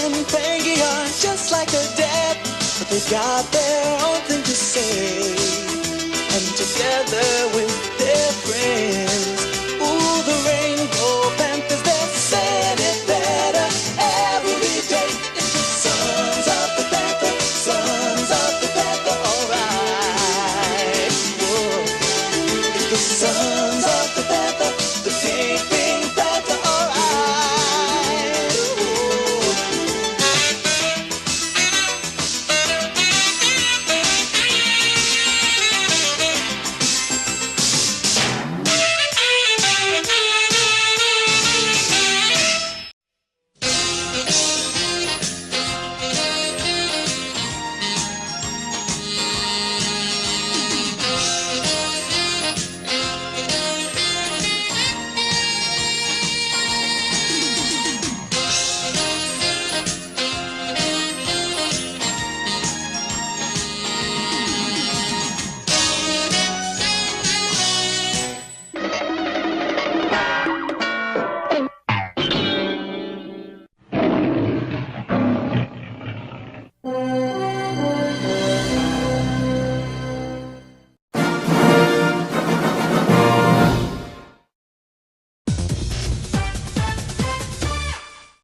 and Frankie are just like a dad, but they've got their own thing to say. And together with their friends,